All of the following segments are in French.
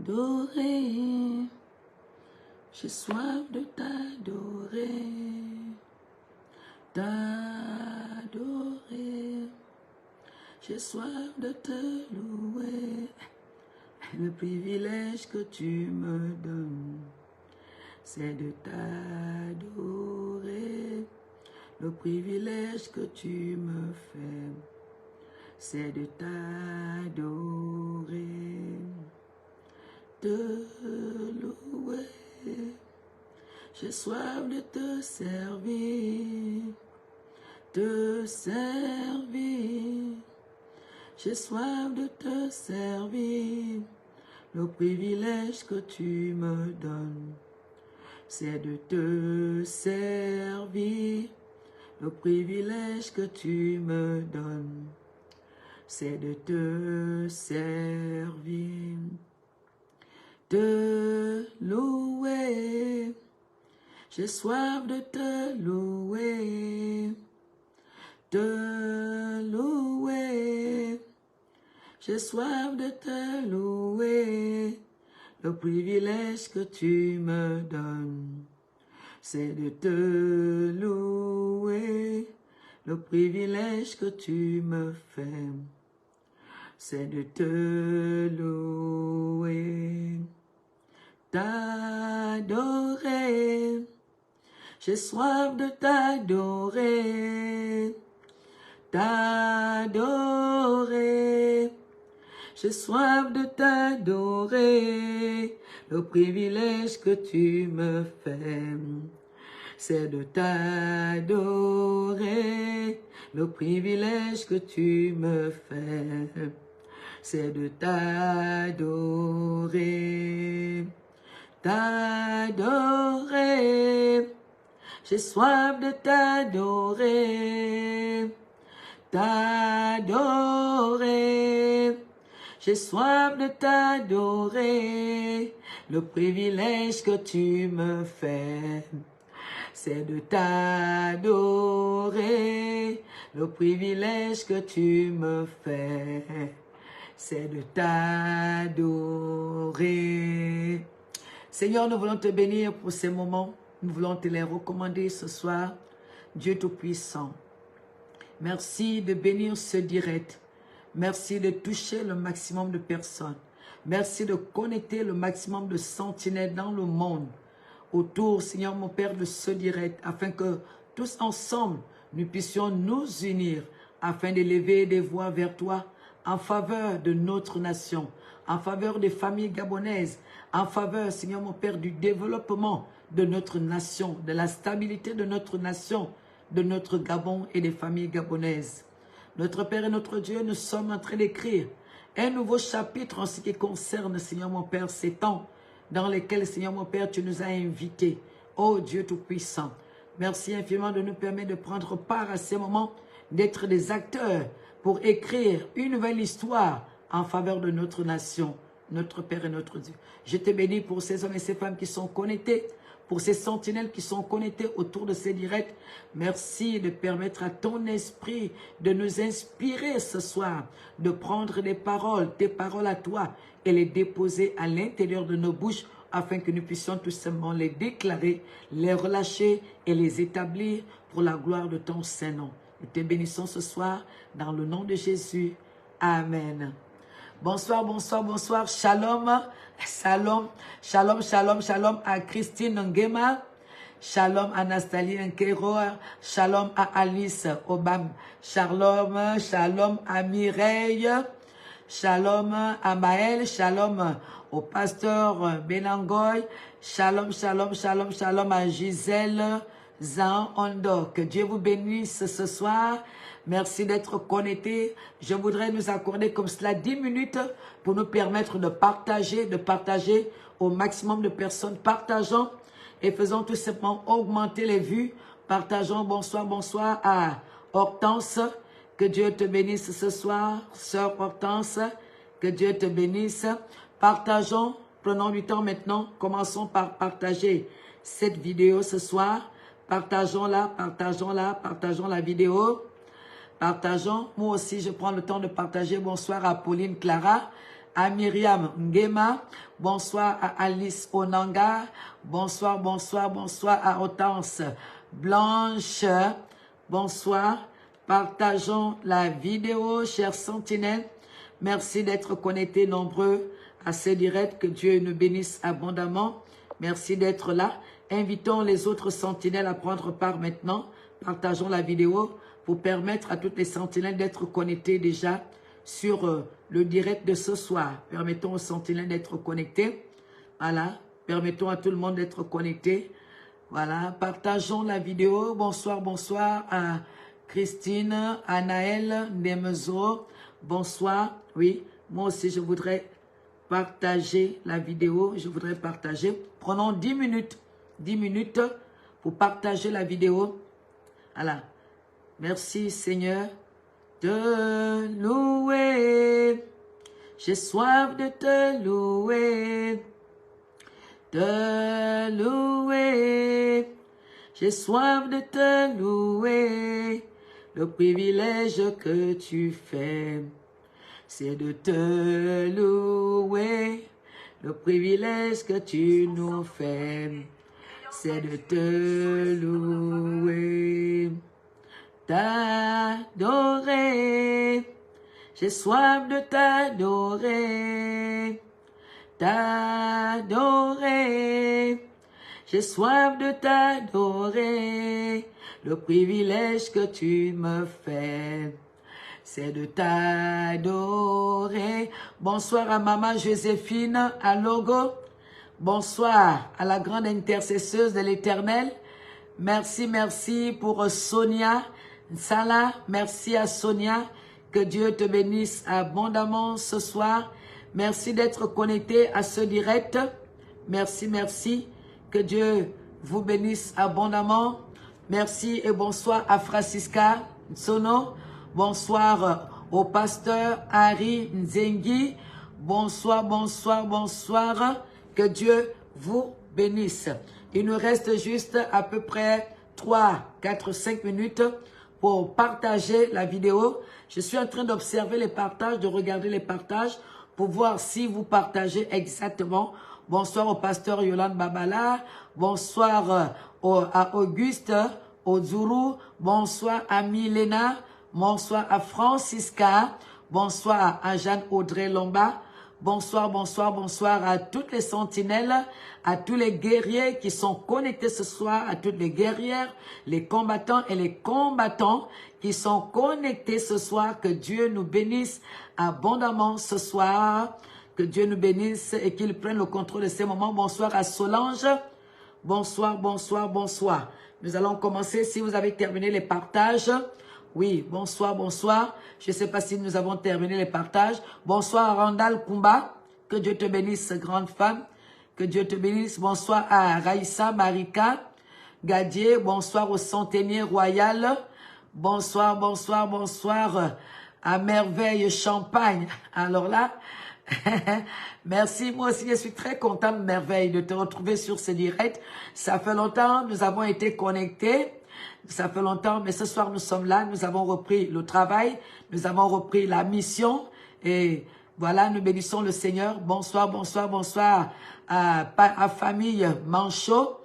t'adorer. J'ai soif de t'adorer. T'adorer. J'ai soif de te louer. Le privilège que tu me donnes, c'est de t'adorer. Le privilège que tu me fais, c'est de t'adorer, te louer. J'ai soif de te servir, te servir. J'ai soif de te servir. Le privilège que tu me donnes, c'est de te servir. Le privilège que tu me donnes, c'est de te servir, te louer. J'ai soif de te louer, te louer. J'ai soif de te louer. Le privilège que tu me donnes, c'est de te louer. Le privilège que tu me fais, c'est de te louer. T'adorer. J'ai soif de t'adorer. T'adorer. J'ai soif de t'adorer. Le privilège que tu me fais, c'est de t'adorer. Le privilège que tu me fais, c'est de t'adorer. T'adorer. J'ai soif de t'adorer. T'adorer. J'ai soif de t'adorer. Le privilège que tu me fais, c'est de t'adorer. Le privilège que tu me fais, c'est de t'adorer. Seigneur, nous voulons te bénir pour ces moments. Nous voulons te les recommander ce soir. Dieu Tout-Puissant, merci de bénir ce direct. Merci de toucher le maximum de personnes. Merci de connecter le maximum de sentinelles dans le monde autour, Seigneur mon Père, de ce direct, afin que tous ensemble, nous puissions nous unir afin d'élever des voix vers toi en faveur de notre nation, en faveur des familles gabonaises, en faveur, Seigneur mon Père, du développement de notre nation, de la stabilité de notre nation, de notre Gabon et des familles gabonaises. Notre Père et notre Dieu, nous sommes en train d'écrire un nouveau chapitre en ce qui concerne, Seigneur mon Père, ces temps dans lesquels, Seigneur mon Père, tu nous as invités. Oh Dieu Tout-Puissant, merci infiniment de nous permettre de prendre part à ces moments, d'être des acteurs pour écrire une nouvelle histoire en faveur de notre nation, notre Père et notre Dieu. Je te bénis pour ces hommes et ces femmes qui sont connectés, pour ces sentinelles qui sont connectés autour de ces directs. Merci de permettre à ton esprit de nous inspirer ce soir, de prendre des paroles, tes paroles à toi, et les déposer à l'intérieur de nos bouches, afin que nous puissions tout simplement les déclarer, les relâcher et les établir pour la gloire de ton Saint-Nom. Nous te bénissons ce soir dans le nom de Jésus. Amen. Bonsoir, bonsoir, bonsoir. Shalom, shalom, shalom, shalom, shalom à Christine Ngema. Shalom à Nathalie Nkero. Shalom à Alice Obam. Shalom, shalom à Mireille. Shalom à Maël. Shalom au pasteur Benangoy. Shalom, shalom, shalom, shalom à Gisèle Zan Ondo. Que Dieu vous bénisse ce soir. Merci d'être connectés. Je voudrais nous accorder comme cela 10 minutes pour nous permettre de partager au maximum de personnes. Partageons et faisons tout simplement augmenter les vues. Partageons. Bonsoir, bonsoir à Hortense. Que Dieu te bénisse ce soir, sœur Hortense. Que Dieu te bénisse. Partageons. Prenons du temps maintenant. Commençons par partager cette vidéo ce soir. Partageons-la, partageons-la, partageons la vidéo. Partageons. Moi aussi, je prends le temps de partager. Bonsoir à Pauline Clara, à Myriam Ngema. Bonsoir à Alice Onanga. Bonsoir, bonsoir, bonsoir à Hortense Blanche. Bonsoir. Partageons la vidéo, chers sentinelles. Merci d'être connectés nombreux à ce direct. Que Dieu nous bénisse abondamment. Merci d'être là. Invitons les autres sentinelles à prendre part maintenant. Partageons la vidéo pour permettre à toutes les sentinelles d'être connectées déjà sur le direct de ce soir. Permettons aux sentinelles d'être connectés. Voilà. Permettons à tout le monde d'être connecté. Voilà. Partageons la vidéo. Bonsoir, bonsoir à Christine, Anaël, Nemezo. Bonsoir. Oui, moi aussi je voudrais partager la vidéo. Je voudrais partager. Prenons 10 minutes. 10 minutes pour partager la vidéo. Voilà. Merci Seigneur de louer. J'ai soif de te louer. De louer. J'ai soif de te louer. Le privilège que tu fais, c'est de te louer. Le privilège que tu nous fais, c'est de te louer. T'adorer. J'ai soif de t'adorer. T'adorer. J'ai soif de t'adorer. Le privilège que tu me fais, c'est de t'adorer. Bonsoir à Maman Joséphine, à Logo. Bonsoir à la grande intercesseuse de l'Éternel. Merci, merci pour Sonia Salah. Merci à Sonia. Que Dieu te bénisse abondamment ce soir. Merci d'être connecté à ce direct. Merci, merci. Que Dieu vous bénisse abondamment. Merci et bonsoir à Francisca Sono. Bonsoir au pasteur Harry Nzengi. Bonsoir, bonsoir, bonsoir. Que Dieu vous bénisse. Il nous reste juste à peu près 3, 4, 5 minutes pour partager la vidéo. Je suis en train d'observer les partages, de regarder les partages pour voir si vous partagez exactement. Bonsoir au pasteur Yolande Babala. Bonsoir à Auguste Ozuru. Bonsoir à Milena. Bonsoir à Francisca. Bonsoir à Jeanne-Audrey Lomba. Bonsoir, bonsoir, bonsoir à toutes les sentinelles, à tous les guerriers qui sont connectés ce soir, à toutes les guerrières, les combattants et les combattants qui sont connectés ce soir. Que Dieu nous bénisse abondamment ce soir. Que Dieu nous bénisse et qu'il prenne le contrôle de ces moments. Bonsoir à Solange. Bonsoir, bonsoir, bonsoir. Nous allons commencer. Si vous avez terminé les partages. Oui, bonsoir, bonsoir. Je ne sais pas si nous avons terminé les partages. Bonsoir à Randall Kumba. Que Dieu te bénisse, grande femme. Que Dieu te bénisse. Bonsoir à Raïssa Marika Gadier. Bonsoir au Centenier Royal. Bonsoir, bonsoir, bonsoir à Merveille Champagne. Alors là, merci, moi aussi je suis très contente Merveille de te retrouver sur ce direct. Ça fait longtemps, nous avons été connectés. Ça fait longtemps, mais ce soir nous sommes là, nous avons repris le travail, nous avons repris la mission et voilà, nous bénissons le Seigneur. Bonsoir, bonsoir, bonsoir à famille Manchot.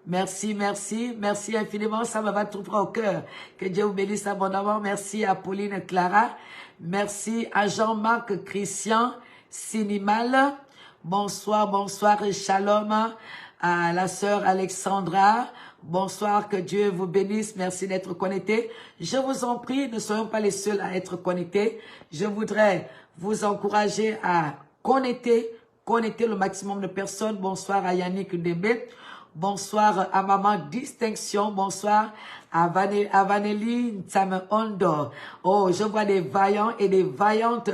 Merci, merci, merci infiniment, ça me va tout droit au cœur. Que Dieu vous bénisse abondamment. Merci à Pauline Clara, merci à Jean-Marc Christian Sinimal. Bonsoir, bonsoir et shalom à la sœur Alexandra. Bonsoir, que Dieu vous bénisse. Merci d'être connectés. Je vous en prie, ne soyons pas les seuls à être connectés. Je voudrais vous encourager à connecter le maximum de personnes. Bonsoir à Yannick Ndembe. Bonsoir à Maman Distinction. Bonsoir à Vanelli Tsameondo. Oh, je vois des vaillants et des vaillantes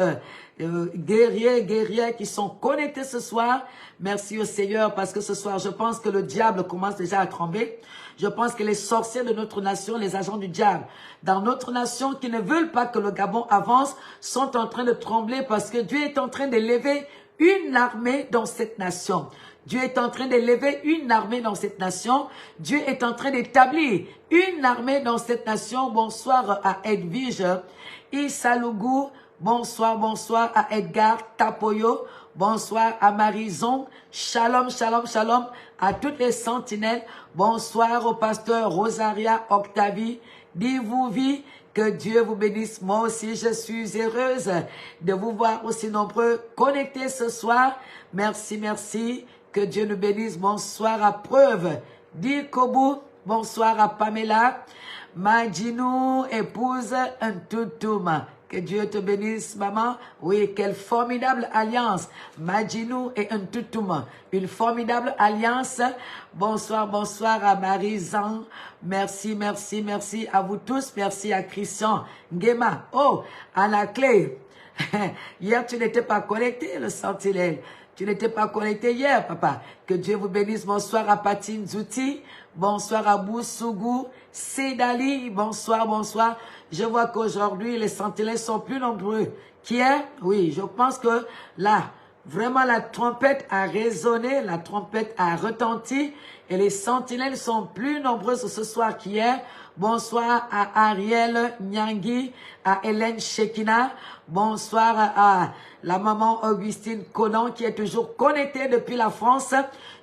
guerrières qui sont connectés ce soir. Merci au Seigneur parce que ce soir, je pense que le diable commence déjà à trembler. Je pense que les sorciers de notre nation, les agents du diable, dans notre nation qui ne veulent pas que le Gabon avance, sont en train de trembler parce que Dieu est en train d'élever une armée dans cette nation. Dieu est en train d'élever une armée dans cette nation. Dieu est en train d'établir une armée dans cette nation. Bonsoir à Edwige Isalougou. Bonsoir, bonsoir à Edgar Tapoyo. Bonsoir à Marison. Shalom, shalom, shalom à toutes les sentinelles. Bonsoir au pasteur Rosaria Octavie. Dis-vous vie, que Dieu vous bénisse. Moi aussi, je suis heureuse de vous voir aussi nombreux connectés ce soir. Merci, merci. Que Dieu nous bénisse. Bonsoir à Preuve. Dikobu. Bonsoir à Pamela. Majinou, épouse Ntoutouma. Que Dieu te bénisse, maman. Oui, quelle formidable alliance. Majinou et Ntoutouma. Une formidable alliance. Bonsoir, bonsoir à Marie-Zan. Merci, merci, merci à vous tous. Merci à Christian Ngema. Oh, à la clé. Hier, tu n'étais pas connecté, le sentinelle. Tu n'étais pas connecté hier, papa. Que Dieu vous bénisse. Bonsoir à Patine Zouti. Bonsoir à Boussougou. Sédali. Bonsoir, bonsoir. Je vois qu'aujourd'hui, les sentinelles sont plus nombreux qu'hier. Oui, je pense que là, vraiment, la trompette a résonné, la trompette a retenti et les sentinelles sont plus nombreuses ce soir qu'hier. Bonsoir à Ariel Nyangui, à Hélène Shekina. Bonsoir à la maman Augustine Conan qui est toujours connectée depuis la France.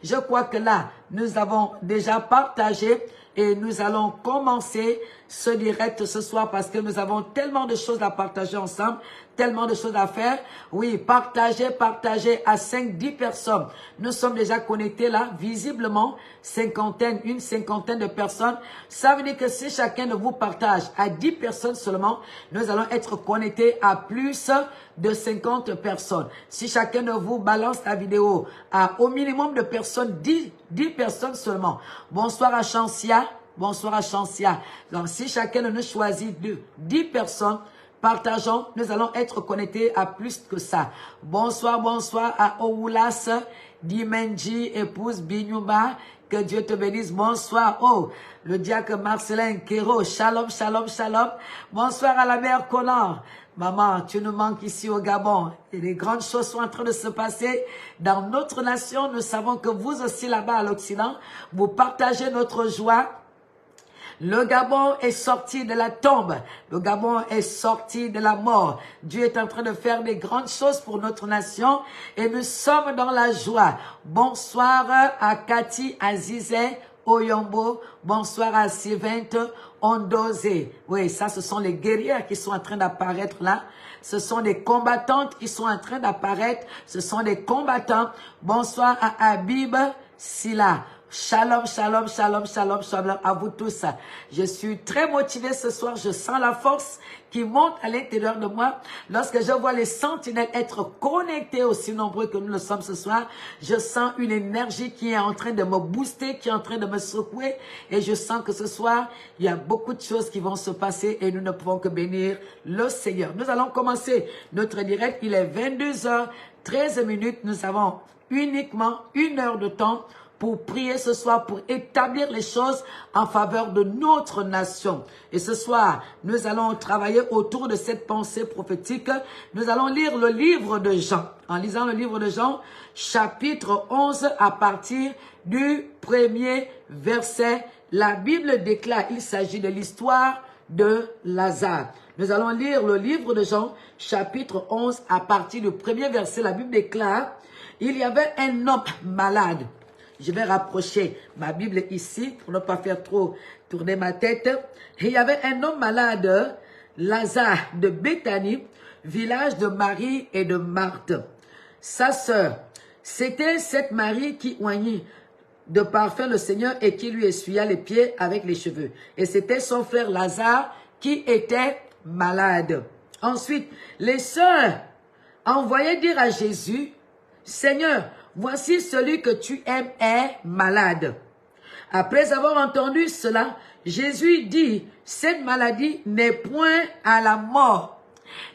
Je crois que là, nous avons déjà partagé et nous allons commencer ce direct ce soir parce que nous avons tellement de choses à partager ensemble, tellement de choses à faire. Oui, partager à 5-10 personnes. Nous sommes déjà connectés là, visiblement, une cinquantaine de personnes. Ça veut dire que si chacun de vous partage à 10 personnes seulement, nous allons être connectés à plus de 50 personnes. Si chacun de vous balance la vidéo à au minimum de personnes, 10 personnes seulement. Bonsoir à Chancia. Bonsoir à Chancia. Donc, si chacun de nous choisit 10 personnes, partageons, nous allons être connectés à plus que ça. Bonsoir, bonsoir à Oulas, Dimenji, épouse Binyuba. Que Dieu te bénisse. Bonsoir. Oh, le diacre Marcelin Kero. Shalom, shalom, shalom. Bonsoir à la mère Collant. Maman, tu nous manques ici au Gabon. Et les grandes choses sont en train de se passer dans notre nation. Nous savons que vous aussi là-bas à l'Occident, vous partagez notre joie. Le Gabon est sorti de la tombe. Le Gabon est sorti de la mort. Dieu est en train de faire des grandes choses pour notre nation et nous sommes dans la joie. Bonsoir à Cathy Azizé Oyombo. Bonsoir à Sivente Ondozé. Oui, ça, ce sont les guerrières qui sont en train d'apparaître là. Ce sont des combattantes qui sont en train d'apparaître. Ce sont des combattants. Bonsoir à Habib Silla. Shalom, shalom, shalom, shalom, shalom à vous tous. Je suis très motivée ce soir. Je sens la force qui monte à l'intérieur de moi. Lorsque je vois les sentinelles être connectés aussi nombreux que nous le sommes ce soir, je sens une énergie qui est en train de me booster, qui est en train de me secouer. Et je sens que ce soir, il y a beaucoup de choses qui vont se passer et nous ne pouvons que bénir le Seigneur. Nous allons commencer notre direct. Il est 22h13. Nous avons uniquement 1 heure de temps pour prier ce soir, pour établir les choses en faveur de notre nation. Et ce soir, nous allons travailler autour de cette pensée prophétique. Nous allons lire le livre de Jean. En lisant le livre de Jean, chapitre 11, à partir du 1er verset, la Bible déclare, il s'agit de l'histoire de Lazare. Nous allons lire le livre de Jean, chapitre 11, à partir du 1er verset. La Bible déclare, il y avait un homme malade. Je vais rapprocher ma Bible ici pour ne pas faire trop tourner ma tête. Et il y avait un homme malade, Lazare de Béthanie, village de Marie et de Marthe, sa sœur. C'était cette Marie qui oignit de parfum le Seigneur et qui lui essuya les pieds avec les cheveux. Et c'était son frère Lazare qui était malade. Ensuite, les sœurs envoyaient dire à Jésus, « Seigneur, voici celui que tu aimes est malade. » Après avoir entendu cela, Jésus dit, « Cette maladie n'est point à la mort. »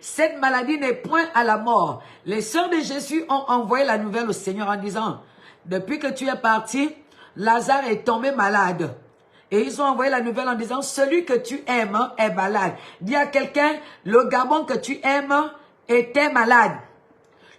Cette maladie n'est point à la mort. Les sœurs de Jésus ont envoyé la nouvelle au Seigneur en disant, « Depuis que tu es parti, Lazare est tombé malade. » Et ils ont envoyé la nouvelle en disant, « Celui que tu aimes est malade. » Dis à quelqu'un, le Gabon que tu aimes était malade.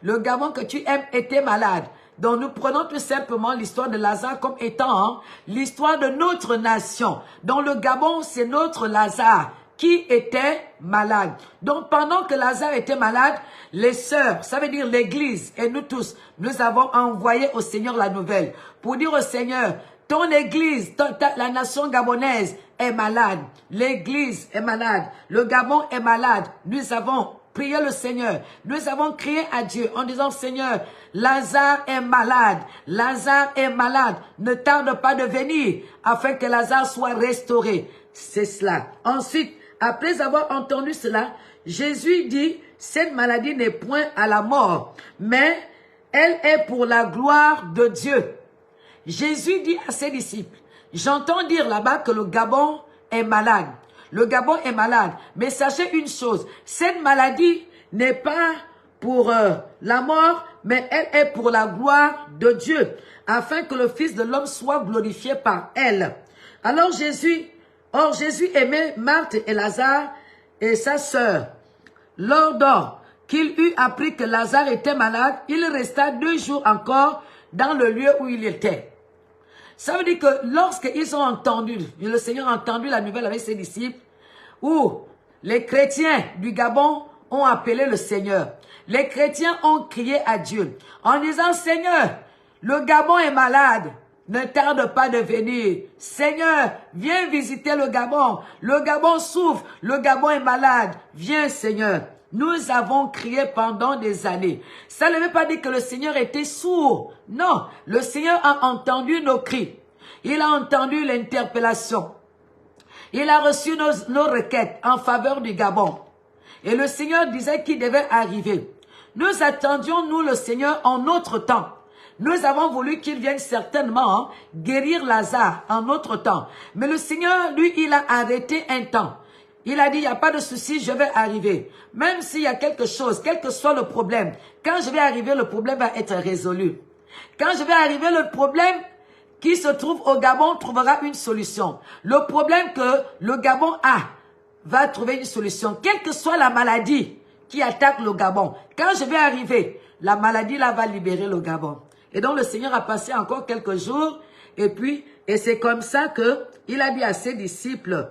Le Gabon que tu aimes était malade. Donc nous prenons tout simplement l'histoire de Lazare comme étant l'histoire de notre nation. Dans le Gabon, c'est notre Lazare qui étaient malades. Donc, pendant que Lazare était malade, les sœurs, ça veut dire l'église, et nous tous, nous avons envoyé au Seigneur la nouvelle pour dire au Seigneur, ton église, la nation gabonaise est malade. L'église est malade. Le Gabon est malade. Nous avons prié le Seigneur. Nous avons crié à Dieu en disant, Seigneur, Lazare est malade. Lazare est malade. Ne tarde pas de venir afin que Lazare soit restauré. C'est cela. Ensuite, après avoir entendu cela, Jésus dit, cette maladie n'est point à la mort, mais elle est pour la gloire de Dieu. Jésus dit à ses disciples, j'entends dire là-bas que le Gabon est malade. Le Gabon est malade. Mais sachez une chose, cette maladie n'est pas pour la mort, mais elle est pour la gloire de Dieu, afin que le Fils de l'homme soit glorifié par elle. Alors Jésus aimait Marthe et Lazare et sa sœur. Lors qu'il eut appris que Lazare était malade, il resta 2 jours encore dans le lieu où il était. Ça veut dire que lorsqu'ils ont entendu, le Seigneur a entendu la nouvelle avec ses disciples, où les chrétiens du Gabon ont appelé le Seigneur. Les chrétiens ont crié à Dieu en disant, Seigneur, le Gabon est malade. Ne tarde pas de venir. Seigneur, viens visiter le Gabon. Le Gabon souffre. Le Gabon est malade. Viens, Seigneur. Nous avons crié pendant des années. Ça ne veut pas dire que le Seigneur était sourd. Non, le Seigneur a entendu nos cris. Il a entendu l'interpellation. Il a reçu nos requêtes en faveur du Gabon. Et le Seigneur disait qu'il devait arriver. Nous attendions, nous, le Seigneur, en notre temps. Nous avons voulu qu'il vienne certainement guérir Lazare en notre temps. Mais le Seigneur, lui, il a arrêté un temps. Il a dit, il n'y a pas de souci, je vais arriver. Même s'il y a quelque chose, quel que soit le problème, quand je vais arriver, le problème va être résolu. Quand je vais arriver, le problème qui se trouve au Gabon trouvera une solution. Le problème que le Gabon a va trouver une solution. Quelle que soit la maladie qui attaque le Gabon, quand je vais arriver, la maladie là va libérer le Gabon. Et donc le Seigneur a passé encore quelques jours, et c'est comme ça que il a dit à ses disciples,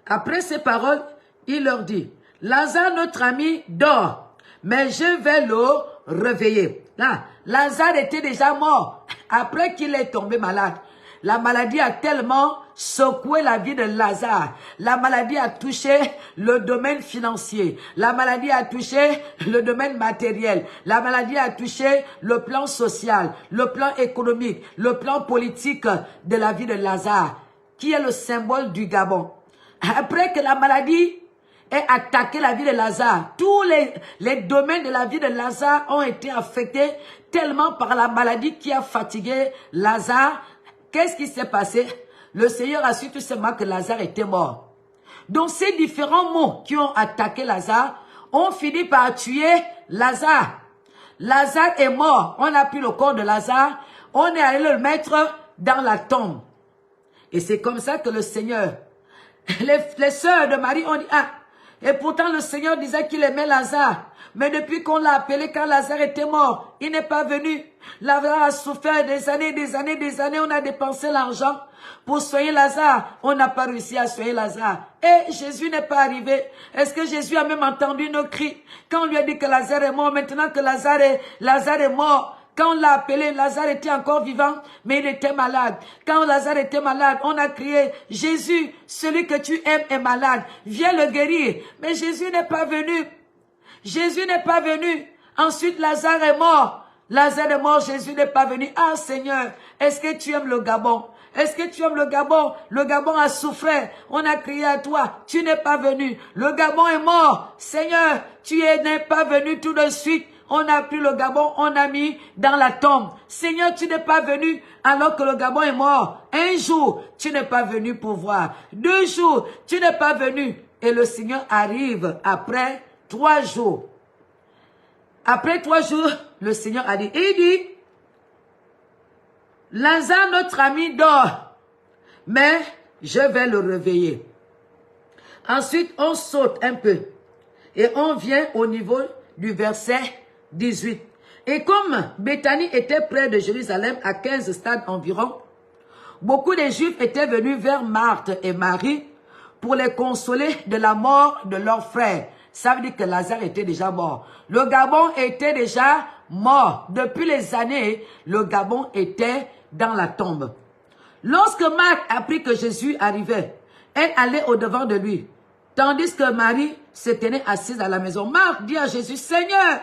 après ces paroles, il leur dit, Lazare, notre ami, dort, mais je vais le réveiller. Là, Lazare était déjà mort après qu'il est tombé malade. La maladie a tellement secoué la vie de Lazare. La maladie a touché le domaine financier. La maladie a touché le domaine matériel. La maladie a touché le plan social, le plan économique, le plan politique de la vie de Lazare, qui est le symbole du Gabon. Après que la maladie ait attaqué la vie de Lazare, tous les domaines de la vie de Lazare ont été affectés tellement par la maladie qui a fatigué Lazare. Qu'est-ce qui s'est passé? Le Seigneur a su tout simplement que Lazare était mort. Donc ces différents mots qui ont attaqué Lazare ont fini par tuer Lazare. Lazare est mort. On a pris le corps de Lazare. On est allé le mettre dans la tombe. Et c'est comme ça que le Seigneur, les sœurs de Marie ont dit, ah, et pourtant le Seigneur disait qu'il aimait Lazare. Mais depuis qu'on l'a appelé, quand Lazare était mort, il n'est pas venu. Lazare a souffert des années. On a dépensé l'argent pour soigner Lazare. On n'a pas réussi à soigner Lazare. Et Jésus n'est pas arrivé. Est-ce que Jésus a même entendu nos cris? Quand on lui a dit que Lazare est mort, maintenant que Lazare est mort, quand on l'a appelé, Lazare était encore vivant, mais il était malade. Quand Lazare était malade, on a crié, Jésus, celui que tu aimes est malade. Viens le guérir. Mais Jésus n'est pas venu. Jésus n'est pas venu. Ensuite, Lazare est mort. Lazare est mort, Jésus n'est pas venu. Ah Seigneur, est-ce que tu aimes le Gabon? Est-ce que tu aimes le Gabon? Le Gabon a souffert. On a crié à toi. Tu n'es pas venu. Le Gabon est mort. Seigneur, tu n'es pas venu tout de suite. On a pris le Gabon, on a mis dans la tombe. Seigneur, tu n'es pas venu alors que le Gabon est mort. Un jour, tu n'es pas venu pour voir. 2 jours, tu n'es pas venu. Et le Seigneur arrive après 3 jours. Après 3 jours, le Seigneur a dit, il dit, Lazare, notre ami, dort, mais je vais le réveiller. Ensuite, on saute un peu et on vient au niveau du verset 18. Et comme Béthanie était près de Jérusalem, à 15 stades environ, beaucoup de Juifs étaient venus vers Marthe et Marie pour les consoler de la mort de leur frère. Ça veut dire que Lazare était déjà mort. Le Gabon était déjà mort. Depuis les années, le Gabon était dans la tombe. Lorsque Marthe apprit que Jésus arrivait, elle allait au-devant de lui, tandis que Marie se tenait assise à la maison. Marthe dit à Jésus, « Seigneur,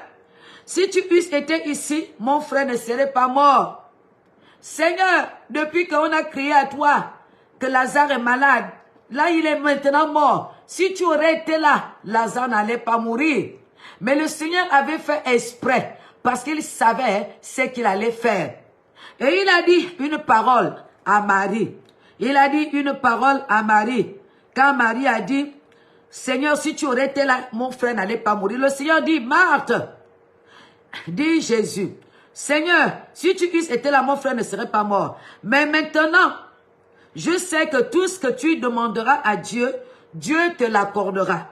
si tu eusses été ici, mon frère ne serait pas mort. Seigneur, depuis qu'on a crié à toi que Lazare est malade, là il est maintenant mort. Si tu aurais été là, Lazare n'allait pas mourir. » Mais le Seigneur avait fait exprès parce qu'il savait ce qu'il allait faire. Et il a dit une parole à Marie. Il a dit une parole à Marie. Quand Marie a dit, « Seigneur, si tu aurais été là, mon frère n'allait pas mourir. » Le Seigneur dit, « Marthe, dit Jésus, Seigneur, si tu eusses été là, mon frère ne serait pas mort. Mais maintenant, je sais que tout ce que tu demanderas à Dieu, Dieu te l'accordera. »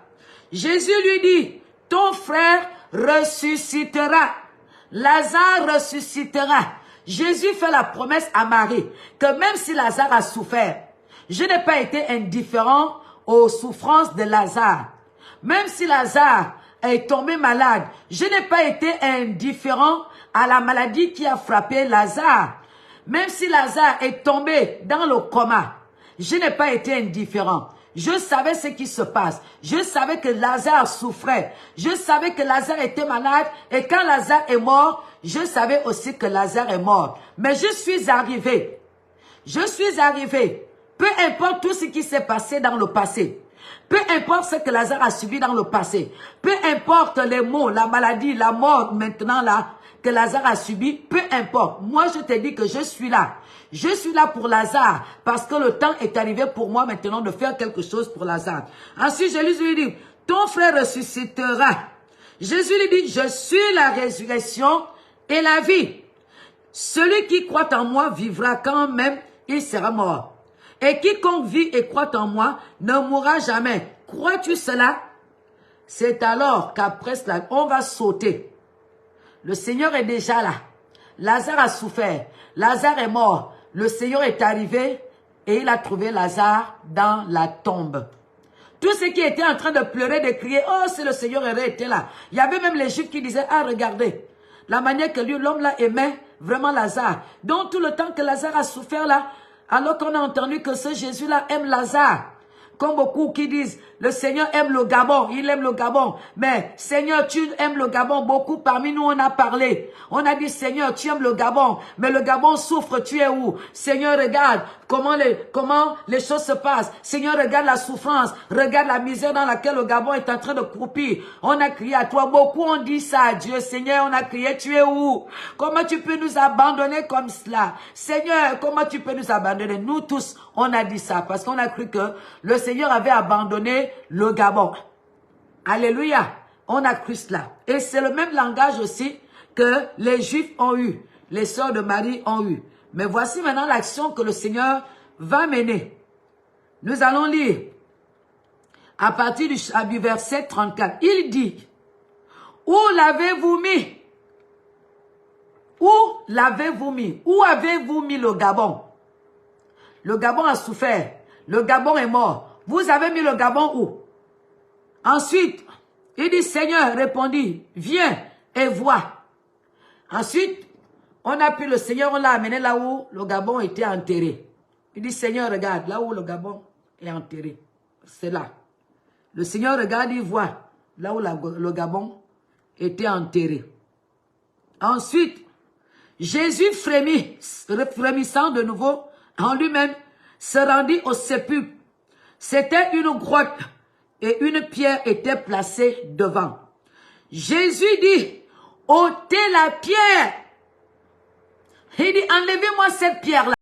Jésus lui dit, ton frère ressuscitera. Lazare ressuscitera. Jésus fait la promesse à Marie que même si Lazare a souffert, je n'ai pas été indifférent aux souffrances de Lazare. Même si Lazare est tombé malade, je n'ai pas été indifférent à la maladie qui a frappé Lazare. Même si Lazare est tombé dans le coma, je n'ai pas été indifférent. Je savais ce qui se passe. Je savais que Lazare souffrait. Je savais que Lazare était malade. Et quand Lazare est mort, je savais aussi que Lazare est mort. Mais je suis arrivé. Je suis arrivé. Peu importe tout ce qui s'est passé dans le passé. Peu importe ce que Lazare a subi dans le passé. Peu importe les maux, la maladie, la mort maintenant là, que Lazare a subi. Peu importe. Moi, je te dis que je suis là. Je suis là pour Lazare parce que le temps est arrivé pour moi maintenant de faire quelque chose pour Lazare. Ensuite, Jésus lui dit, ton frère ressuscitera. Jésus lui dit, je suis la résurrection et la vie. Celui qui croit en moi vivra quand même, il sera mort. Et quiconque vit et croit en moi ne mourra jamais. Crois-tu cela? C'est alors qu'après cela, on va sauter. Le Seigneur est déjà là. Lazare a souffert. Lazare est mort. Le Seigneur est arrivé et il a trouvé Lazare dans la tombe. Tous ceux qui étaient en train de pleurer, de crier, « Oh, si le Seigneur aurait été là. » Il y avait même les Juifs qui disaient, « Ah, regardez, la manière que lui, l'homme là, aimait vraiment Lazare. » Donc, tout le temps que Lazare a souffert là, alors qu'on a entendu que ce Jésus-là aime Lazare. Comme beaucoup qui disent, le Seigneur aime le Gabon, il aime le Gabon. Mais Seigneur, tu aimes le Gabon. Beaucoup parmi nous, on a parlé. On a dit, Seigneur, tu aimes le Gabon. Mais le Gabon souffre, tu es où? Seigneur, regarde comment les choses se passent. Seigneur, regarde la souffrance. Regarde la misère dans laquelle le Gabon est en train de croupir. On a crié à toi. Beaucoup ont dit ça à Dieu. Seigneur, on a crié, tu es où? Comment tu peux nous abandonner comme cela? Seigneur, comment tu peux nous abandonner? Nous tous, on a dit ça parce qu'on a cru que le Seigneur avait abandonné le Gabon. Alléluia. On a cru cela. Et c'est le même langage aussi que les Juifs ont eu. Les sœurs de Marie ont eu. Mais voici maintenant l'action que le Seigneur va mener. Nous allons lire à partir du verset 34. Il dit, où l'avez-vous mis? Où l'avez-vous mis? Où avez-vous mis le Gabon? Le Gabon a souffert. Le Gabon est mort. Vous avez mis le Gabon où? Ensuite, il dit, Seigneur répondit, viens et vois. Ensuite, on a pris le Seigneur, on l'a amené là où le Gabon était enterré. Il dit, Seigneur, regarde, là où le Gabon est enterré. C'est là. Le Seigneur regarde, il voit là où le Gabon était enterré. Ensuite, Jésus frémissant de nouveau en lui-même, se rendit au sépulcre. C'était une grotte et une pierre était placée devant. Jésus dit, ôtez la pierre. Il dit, enlevez-moi cette pierre-là.